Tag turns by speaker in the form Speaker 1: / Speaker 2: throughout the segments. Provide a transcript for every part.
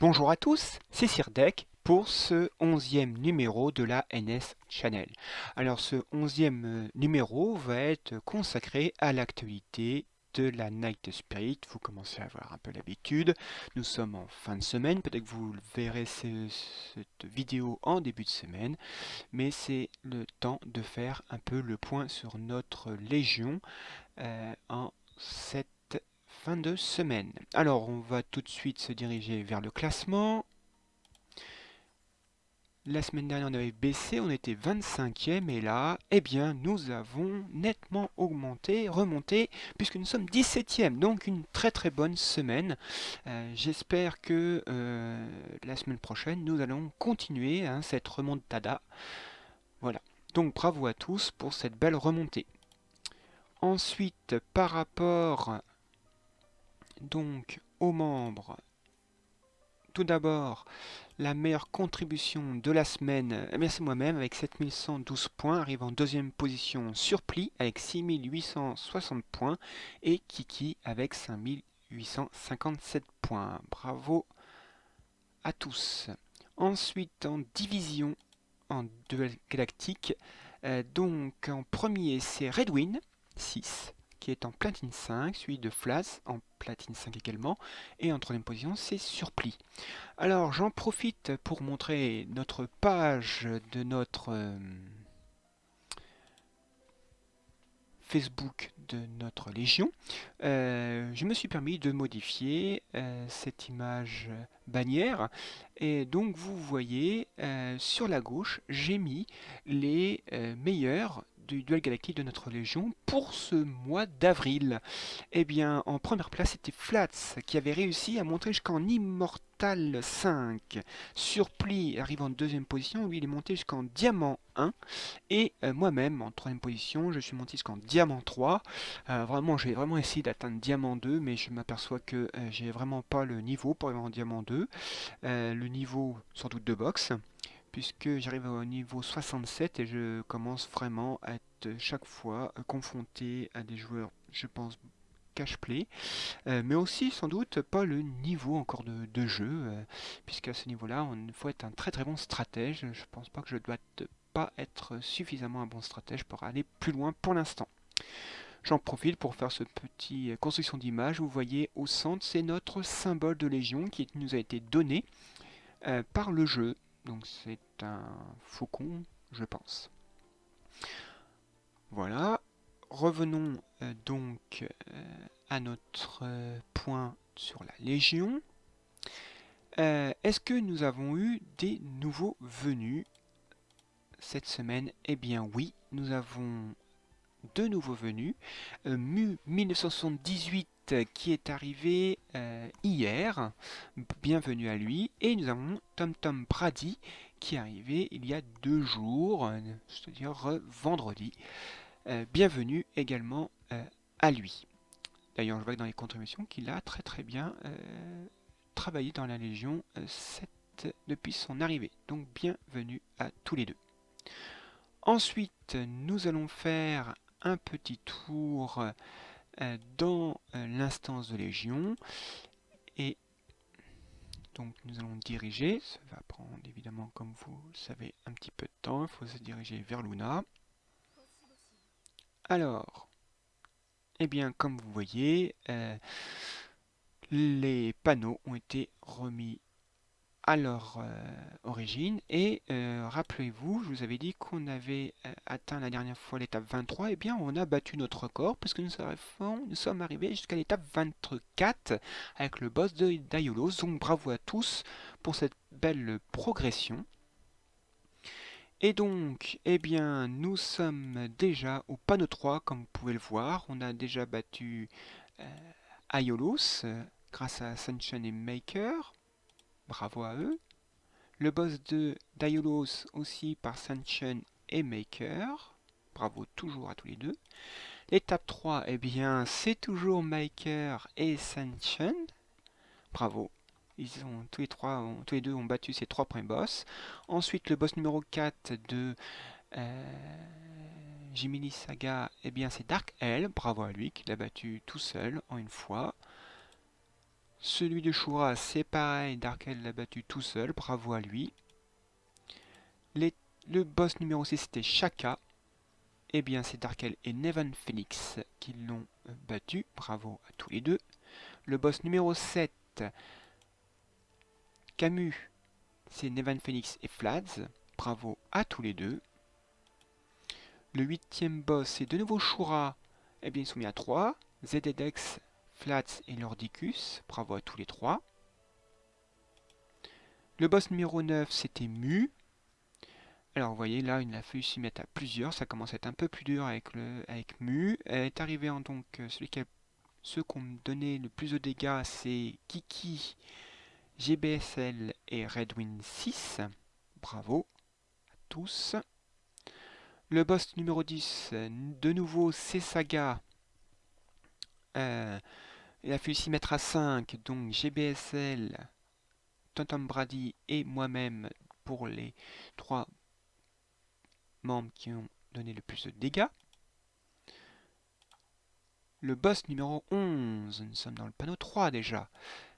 Speaker 1: Bonjour à tous, c'est Sirdec pour ce 11e numéro de la NS Channel. Alors ce 11e numéro va être consacré à l'actualité de la Night Spirit. Vous commencez à avoir un peu l'habitude. Nous sommes en fin de semaine, peut-être que vous verrez cette vidéo en début de semaine, mais c'est le temps de faire un peu le point sur notre Légion en cette fin de semaine. Alors, on va tout de suite se diriger vers le classement. La semaine dernière, on avait baissé, on était 25e, et là, eh bien, nous avons nettement augmenté, remonté, puisque nous sommes 17e, donc une très très bonne semaine. J'espère que la semaine prochaine, nous allons continuer cette remontada. Voilà. Donc, bravo à tous pour cette belle remontée. Ensuite, par rapport donc aux membres, tout d'abord, la meilleure contribution de la semaine, c'est moi-même avec 7112 points, arrive en deuxième position Surpli avec 6860 points et Kiki avec 5857 points. Bravo à tous. Ensuite, en division, en duel galactique, donc en premier c'est Redwin, 6, qui est en platine 5, suivi de Flas en platine 5 également, et en troisième position c'est Surpli. Alors j'en profite pour montrer notre page de notre Facebook de notre Légion. Je me suis permis de modifier cette image bannière et donc vous voyez sur la gauche j'ai mis les meilleurs du duel galactique de notre Légion pour ce mois d'avril. Eh bien, en première place, c'était Flats qui avait réussi à monter jusqu'en Immortal 5. Surpli arrive en deuxième position, lui il est monté jusqu'en Diamant 1. Et moi-même, en troisième position, je suis monté jusqu'en Diamant 3. Vraiment, j'ai vraiment essayé d'atteindre Diamant 2, mais je m'aperçois que j'ai vraiment pas le niveau pour arriver en Diamant 2. Le niveau sans doute de boxe, puisque j'arrive au niveau 67 et je commence vraiment à être chaque fois confronté à des joueurs, je pense, cache-play, mais aussi sans doute pas le niveau encore de jeu, puisqu'à ce niveau-là, il faut être un très très bon stratège. Je pense pas que je dois pas être suffisamment un bon stratège pour aller plus loin pour l'instant. J'en profite pour faire ce petit construction d'image. Vous voyez au centre, c'est notre symbole de Légion qui nous a été donné par le jeu. Donc c'est un faucon, je pense. Voilà. Revenons donc à notre point sur la Légion. Est-ce que nous avons eu des nouveaux venus cette semaine? Eh bien oui, nous avons deux nouveaux venus. Mu 1978 qui est arrivé hier, bienvenue à lui. Et nous avons Tom Tom Brady qui est arrivé il y a 2 jours, c'est-à-dire vendredi. Bienvenue également à lui. D'ailleurs, je vois dans les contributions qu'il a très très bien travaillé dans la Légion depuis son arrivée. Donc bienvenue à tous les deux. Ensuite, nous allons faire un petit tour dans l'instance de Légion. Et donc nous allons diriger. Ça va prendre évidemment, comme vous le savez, un petit peu de temps. Il faut se diriger vers Luna. Alors, eh bien, comme vous voyez, les panneaux ont été remis à leur origine et rappelez-vous, je vous avais dit qu'on avait atteint la dernière fois l'étape 23, et bien on a battu notre record parce que nous sommes arrivés jusqu'à l'étape 24 avec le boss de d'Aiolos, donc bravo à tous pour cette belle progression. Et donc, eh bien, nous sommes déjà au panneau 3, comme vous pouvez le voir. On a déjà battu Aiolos grâce à Sunshine et Maker. Bravo à eux. Le boss de d'Aiolos aussi par Sunshine et Maker. Bravo toujours à tous les deux. L'étape 3, eh bien, c'est toujours Maker et Sunshine. Bravo. Ils ont tous les deux ont battu ces 3 premiers boss. Ensuite, le boss numéro 4 de Jiminy Saga, eh bien c'est Dark Hell, bravo à lui qui l'a battu tout seul en une fois. Celui de Shura, c'est pareil, Darkel l'a battu tout seul, bravo à lui. Le boss numéro 6 c'était Shaka. Eh bien c'est Darkel et Nevan Phoenix qui l'ont battu, bravo à tous les deux. Le boss numéro 7, Camus, c'est Nevan Phoenix et Flads, bravo à tous les deux. Le 8e boss c'est de nouveau Shura, eh bien ils sont mis à 3, ZDX, Flats et Lordicus, bravo à tous les 3. Le boss numéro 9 c'était Mu. Alors vous voyez là il a fallu s'y mettre à plusieurs, ça commence à être un peu plus dur avec Mu. Est arrivé en donc ceux qui ont donné le plus de dégâts c'est Kiki, GBSL et Redwin 6. Bravo à tous. Le boss numéro 10, de nouveau c'est Saga. Il a fallu s'y mettre à 5, donc GBSL, Tonton Brady et moi-même pour les 3 membres qui ont donné le plus de dégâts. Le boss numéro 11, nous sommes dans le panneau 3 déjà,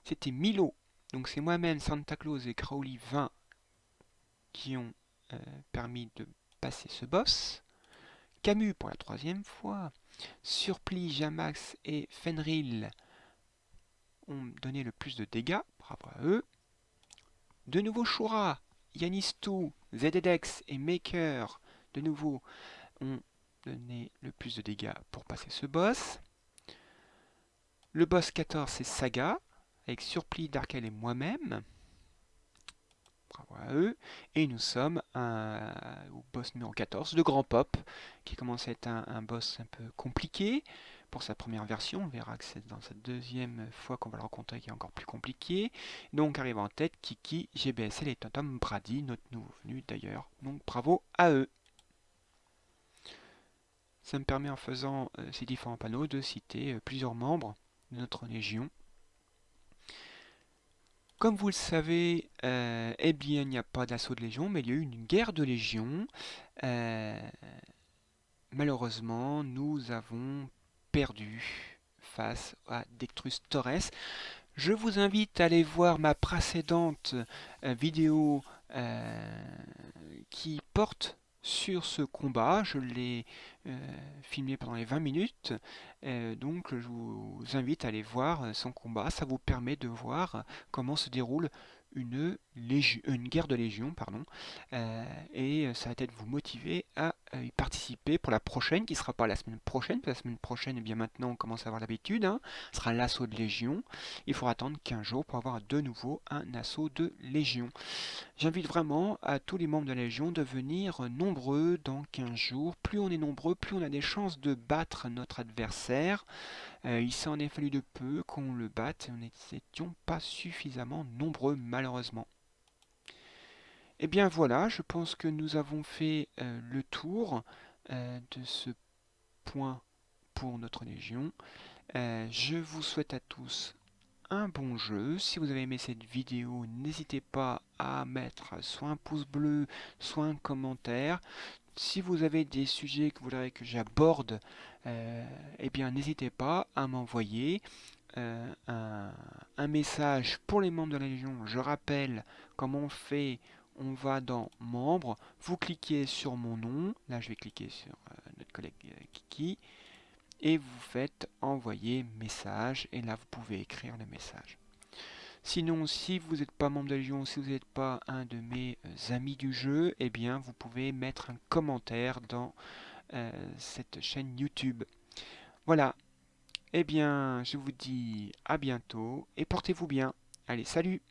Speaker 1: c'était Milo. Donc c'est moi-même, Santa Claus et Crowley 20 qui ont permis de passer ce boss. Camus pour la 3e fois. Surpli, Jamax et Fenrir ont donné le plus de dégâts, bravo à eux. De nouveau Shura, Yanistou, ZDX et Maker, de nouveau, ont donné le plus de dégâts pour passer ce boss. Le boss 14 c'est Saga, avec Surpli, Darkel et moi-même. Bravo à eux. Et nous sommes au boss numéro 14, le Grand Pop, qui commence à être un boss un peu compliqué pour sa première version. On verra que c'est dans sa 2e fois qu'on va le rencontrer qui est encore plus compliqué. Donc arrive en tête Kiki, GBSL et Tom Brady, notre nouveau venu d'ailleurs. Donc bravo à eux. Ça me permet en faisant ces différents panneaux de citer plusieurs membres de notre légion. Comme vous le savez, eh bien, il n'y a pas d'assaut de légion, mais il y a eu une guerre de légion. Euh, Malheureusement, nous avons perdu face à Dectrus Torres. Je vous invite à aller voir ma précédente vidéo qui porte sur ce combat. Je l'ai filmé pendant les 20 minutes. Donc je vous invite à aller voir son combat. Ça vous permet de voir comment se déroule une guerre de légion, pardon. Et ça va peut-être vous motiver à y participer pour la prochaine, qui ne sera pas la semaine prochaine. Parce que la semaine prochaine, eh bien maintenant on commence à avoir l'habitude, hein, ce sera l'assaut de légion. Il faudra attendre 15 jours pour avoir de nouveau un assaut de légion. J'invite vraiment à tous les membres de la Légion de venir nombreux dans 15 jours. Plus on est nombreux, plus on a des chances de battre notre adversaire. Il s'en est fallu de peu qu'on le batte et nous n'étions pas suffisamment nombreux malheureusement. Et bien voilà, je pense que nous avons fait le tour de ce point pour notre Légion. Je vous souhaite à tous un bon jeu. Si vous avez aimé cette vidéo, n'hésitez pas à mettre soit un pouce bleu, soit un commentaire. Si vous avez des sujets que vous voudrez que j'aborde, eh bien n'hésitez pas à m'envoyer un message pour les membres de la Légion. Je rappelle comment on fait. On va dans membres, vous cliquez sur mon nom, là je vais cliquer sur notre collègue Kiki, et vous faites envoyer message et là vous pouvez écrire le message. Sinon, si vous n'êtes pas membre de la Légion, si vous n'êtes pas un de mes amis du jeu, eh bien vous pouvez mettre un commentaire dans cette chaîne YouTube. Voilà, eh bien je vous dis à bientôt et portez-vous bien. Allez, salut!